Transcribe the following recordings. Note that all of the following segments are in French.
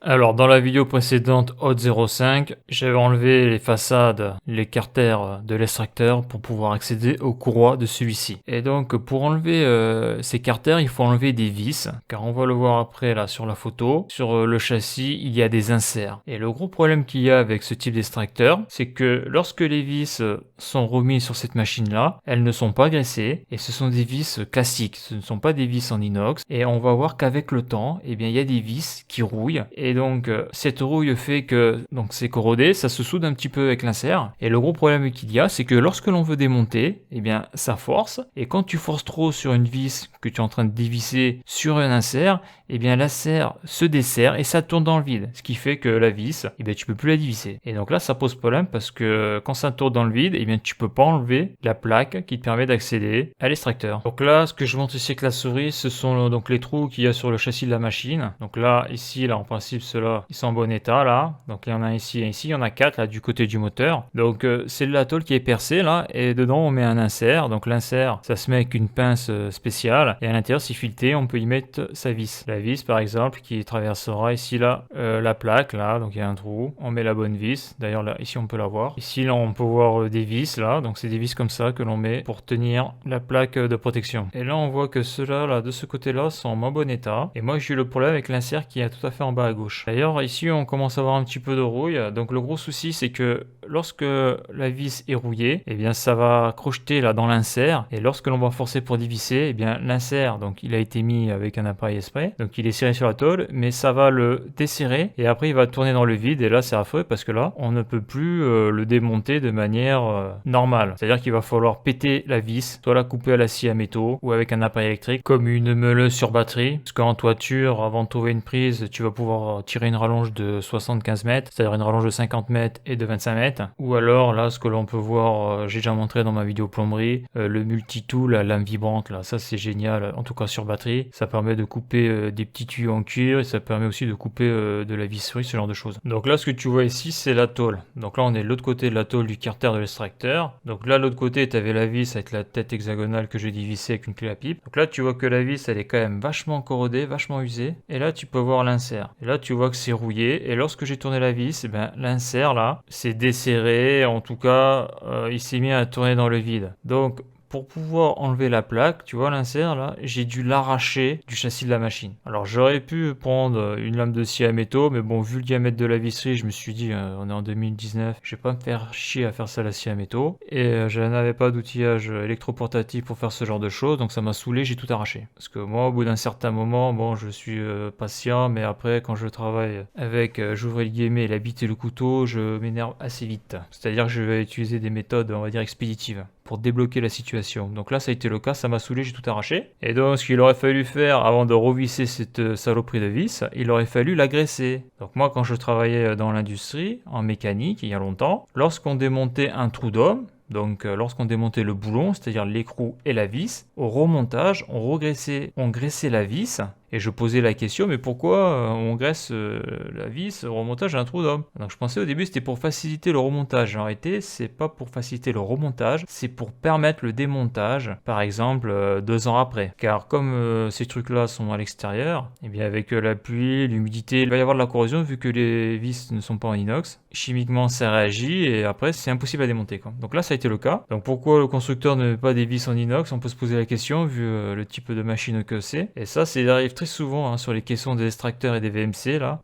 Alors dans la vidéo précédente Hot05, j'avais enlevé les façades, les carters de l'extracteur pour pouvoir accéder aux courroies de celui-ci. Et donc pour enlever ces carters, il faut enlever des vis, car on va le voir après là sur la photo. Sur le châssis, il y a des inserts. Et le gros problème qu'il y a avec ce type d'extracteur, c'est que lorsque les vis sont remises sur cette machine-là, elles ne sont pas graissées et ce sont des vis classiques, ce ne sont pas des vis en inox. Et on va voir qu'avec le temps, eh bien, il y a des vis qui rouillent. Et donc cette rouille fait que donc c'est corrodé, ça se soude un petit peu avec l'insert. Et le gros problème qu'il y a, c'est que lorsque l'on veut démonter, eh bien ça force. Et quand tu forces trop sur une vis que tu es en train de dévisser sur un insert, eh bien l'insert se desserre et ça tourne dans le vide. Ce qui fait que la vis, eh bien tu peux plus la dévisser. Et donc là ça pose problème parce que quand ça tourne dans le vide, eh bien tu peux pas enlever la plaque qui te permet d'accéder à l'extracteur. Donc là ce que je montre ici avec la souris, ce sont donc les trous qu'il y a sur le châssis de la machine. Donc là ici là en principe ceux-là ils sont en bon état là. Donc il y en a ici et ici, il y en a 4 là du côté du moteur. Donc c'est la tôle qui est percée là et dedans on met un insert. Donc l'insert ça se met avec une pince spéciale et à l'intérieur c'est fileté, on peut y mettre sa vis. La vis par exemple qui traversera ici là la plaque là, donc il y a un trou, on met la bonne vis. D'ailleurs là ici on peut la voir. Ici là on peut voir des vis là, donc c'est des vis comme ça que l'on met pour tenir la plaque de protection. Et là on voit que ceux-là là de ce côté là sont en moins bon état. Et moi j'ai eu le problème avec l'insert qui est tout à fait en bas à gauche. D'ailleurs ici on commence à avoir un petit peu de rouille. Donc le gros souci c'est que lorsque la vis est rouillée, eh bien ça va crocheter là dans l'insert. Et lorsque l'on va forcer pour dévisser, eh bien l'insert donc il a été mis avec un appareil exprès. Donc il est serré sur la tôle, mais ça va le desserrer et après il va tourner dans le vide. Et là c'est affreux parce que là on ne peut plus le démonter de manière normale. C'est-à-dire qu'il va falloir péter la vis, soit la couper à la scie à métaux ou avec un appareil électrique comme une meuleuse sur batterie. Parce qu'en toiture, avant de trouver une prise, tu vas pouvoir tirer une rallonge de 75 mètres, c'est-à-dire une rallonge de 50 mètres et de 25 mètres. Ou alors là ce que l'on peut voir, j'ai déjà montré dans ma vidéo plomberie, le multi-tool, la lame vibrante là, ça c'est génial, en tout cas sur batterie. Ça permet de couper des petits tuyaux en cuir et ça permet aussi de couper de la visserie, ce genre de choses. Donc là ce que tu vois ici c'est la tôle. Donc là on est de l'autre côté de la tôle du carter de l'extracteur. Donc là de l'autre côté tu avais la vis avec la tête hexagonale que j'ai dévissée avec une clé à pipe. Donc là tu vois que la vis elle est quand même vachement corrodée, vachement usée. Et là tu peux voir l'insert. Et là tu vois que c'est rouillé. Et lorsque j'ai tourné la vis, eh ben, l'insert là c'est desserré. En tout cas il s'est mis à tourner dans le vide. Donc pour pouvoir enlever la plaque, tu vois l'insert là, j'ai dû l'arracher du châssis de la machine. Alors j'aurais pu prendre une lame de scie à métaux, mais bon vu le diamètre de la visserie, je me suis dit on est en 2019, je vais pas me faire chier à faire ça à la scie à métaux. Et je n'avais pas d'outillage électroportatif pour faire ce genre de choses, donc ça m'a saoulé, j'ai tout arraché. Parce que moi au bout d'un certain moment, bon je suis patient, mais après quand je travaille avec, j'ouvre les guillemets, la bite et le couteau, je m'énerve assez vite. C'est-à-dire que je vais utiliser des méthodes, on va dire expéditives, pour débloquer la situation. Donc là ça a été le cas, ça m'a saoulé, j'ai tout arraché. Et donc ce qu'il aurait fallu faire avant de revisser cette saloperie de vis, il aurait fallu la graisser. Donc moi quand je travaillais dans l'industrie, en mécanique il y a longtemps, lorsqu'on démontait un trou d'homme, donc lorsqu'on démontait le boulon, c'est-à-dire l'écrou et la vis, au remontage, on graissait la vis. Et je posais la question, mais pourquoi on graisse la vis au remontage d'un trou d'homme? Donc je pensais au début c'était pour faciliter le remontage. En réalité, c'est pas pour faciliter le remontage, c'est pour permettre le démontage, par exemple 2 ans après. Car comme ces trucs-là sont à l'extérieur, et bien avec la pluie, l'humidité, il va y avoir de la corrosion vu que les vis ne sont pas en inox. Chimiquement, ça réagit et après c'est impossible à démonter, quoi. Donc là, ça a été le cas. Donc pourquoi le constructeur ne met pas des vis en inox? On peut se poser la question vu le type de machine que c'est. Et ça arrive très souvent sur les caissons des extracteurs et des VMC là,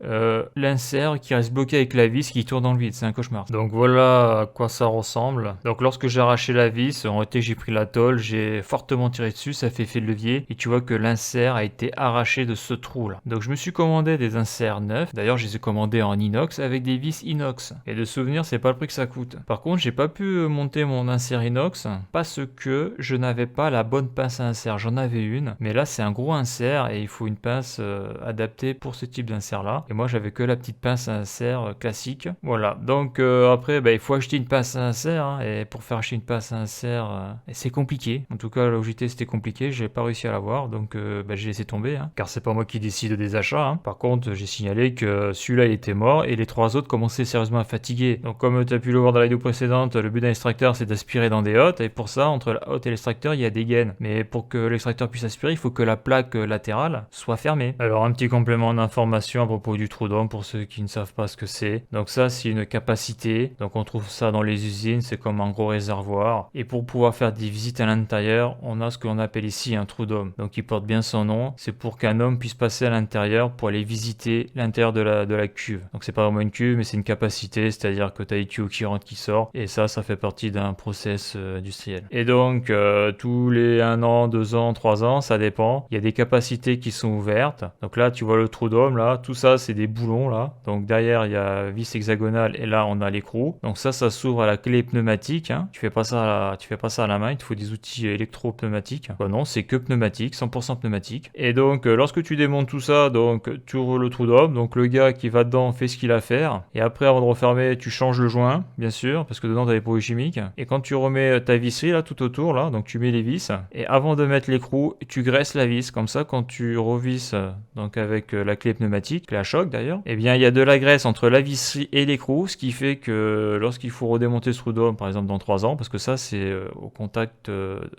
l'insert qui reste bloqué avec la vis qui tourne dans le vide, c'est un cauchemar. Donc voilà à quoi ça ressemble. Donc lorsque j'ai arraché la vis, en réalité j'ai pris la tôle, j'ai fortement tiré dessus, ça fait effet de levier et tu vois que l'insert a été arraché de ce trou là. Donc je me suis commandé des inserts neufs, d'ailleurs je les ai commandés en inox avec des vis inox. Et de souvenir c'est pas le prix que ça coûte. Par contre j'ai pas pu monter mon insert inox parce que je n'avais pas la bonne pince à insert, j'en avais une, mais là c'est un gros insert et il faut une pince adaptée pour ce type d'insert là. Et moi j'avais que la petite pince à insert classique. Voilà, donc après il faut acheter une pince à insert et pour faire acheter une pince à insert c'est compliqué. En tout cas là où j'étais c'était compliqué, j'ai pas réussi à l'avoir donc j'ai laissé tomber car c'est pas moi qui décide des achats. Par contre j'ai signalé que celui-là il était mort et les 3 autres commençaient sérieusement à fatiguer. Donc comme tu as pu le voir dans la vidéo précédente, le but d'un extracteur c'est d'aspirer dans des hottes et pour ça entre la hotte et l'extracteur il y a des gaines. Mais pour que l'extracteur puisse aspirer il faut que la plaque latérale soit fermé. Alors un petit complément d'information à propos du trou d'homme pour ceux qui ne savent pas ce que c'est. Donc ça c'est une capacité, donc on trouve ça dans les usines, c'est comme un gros réservoir. Et pour pouvoir faire des visites à l'intérieur, on a ce que l'on appelle ici un trou d'homme. Donc il porte bien son nom, c'est pour qu'un homme puisse passer à l'intérieur pour aller visiter l'intérieur de la cuve. Donc c'est pas vraiment une cuve mais c'est une capacité, c'est-à-dire que tu as les tuyaux qui rentrent, qui sortent, et ça fait partie d'un process industriel. Et donc tous les 1 an, 2 ans, 3 ans, ça dépend, il y a des capacités qui sont ouvertes. Donc là tu vois le trou d'homme, là, tout ça c'est des boulons là. Donc derrière il y a vis hexagonale et là on a l'écrou. Donc ça s'ouvre à la clé pneumatique, hein. Tu fais pas ça à la main, il te faut des outils électro-pneumatiques. Bah non, c'est que pneumatique, 100% pneumatique. Et donc lorsque tu démontes tout ça, donc tu ouvres le trou d'homme, donc le gars qui va dedans fait ce qu'il a à faire, et après avant de refermer tu changes le joint, bien sûr, parce que dedans tu as des produits chimiques, et quand tu remets ta visserie là tout autour là, donc tu mets les vis, et avant de mettre l'écrou, tu graisses la vis, comme ça quand tu revisses donc avec la clé pneumatique, clé à choc d'ailleurs, et bien il y a de la graisse entre la visserie et l'écrou, ce qui fait que lorsqu'il faut redémonter ce trou d'homme, par exemple dans 3 ans, parce que ça c'est au contact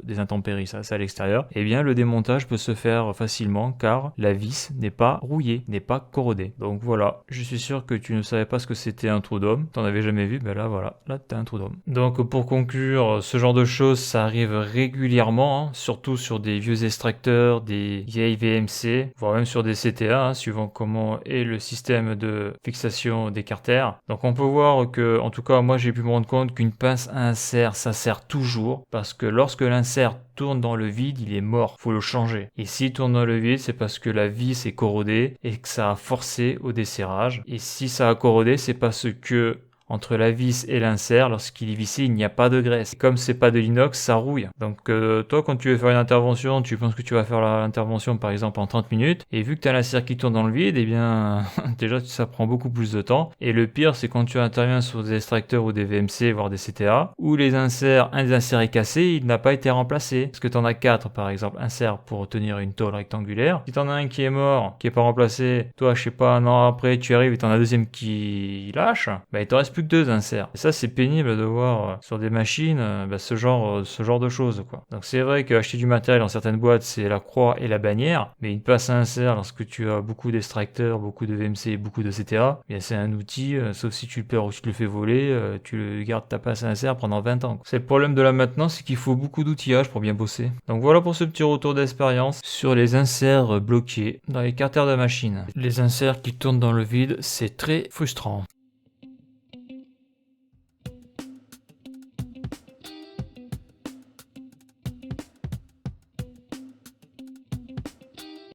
des intempéries, ça c'est à l'extérieur, et bien le démontage peut se faire facilement car la vis n'est pas rouillée, n'est pas corrodée. Donc voilà, je suis sûr que tu ne savais pas ce que c'était un trou d'homme, t'en avais jamais vu, ben là voilà, là t'as un trou d'homme. Donc pour conclure, ce genre de choses ça arrive régulièrement, hein, surtout sur des vieux extracteurs, des vieilles VMC, voire même sur des CTA, hein, suivant comment est le système de fixation des carters. Donc on peut voir que, en tout cas moi j'ai pu me rendre compte qu'une pince à insert ça sert toujours, parce que lorsque l'insert tourne dans le vide, il est mort, faut le changer. Et s'il tourne dans le vide, c'est parce que la vis est corrodée et que ça a forcé au desserrage. Et si ça a corrodé, c'est parce que entre la vis et l'insert, lorsqu'il est vissé, il n'y a pas de graisse. Comme c'est pas de l'inox, ça rouille. Donc toi, quand tu veux faire une intervention, tu penses que tu vas faire l'intervention par exemple en 30 minutes, et vu que tu as l'insert qui tourne dans le vide, eh bien déjà ça prend beaucoup plus de temps. Et le pire, c'est quand tu interviens sur des extracteurs ou des VMC, voire des CTA, où un des inserts est cassé, il n'a pas été remplacé. Parce que tu en as 4 par exemple, inserts pour tenir une tôle rectangulaire. Si tu en as un qui est mort, qui est pas remplacé, toi je sais pas, un an après tu arrives et tu en as un deuxième qui lâche, bah il te reste plus que 2 inserts. Et ça c'est pénible de voir sur des machines ce genre de choses quoi. Donc c'est vrai qu'acheter du matériel dans certaines boîtes c'est la croix et la bannière, mais une pince à insert lorsque tu as beaucoup d'extracteurs, beaucoup de VMC et beaucoup de CTA, bien c'est un outil, sauf si tu le perds ou tu te le fais voler, tu le gardes ta pince à insert pendant 20 ans. C'est le problème de la maintenance, c'est qu'il faut beaucoup d'outillage pour bien bosser. Donc voilà pour ce petit retour d'expérience sur les inserts bloqués dans les carters de machine. Les inserts qui tournent dans le vide, c'est très frustrant.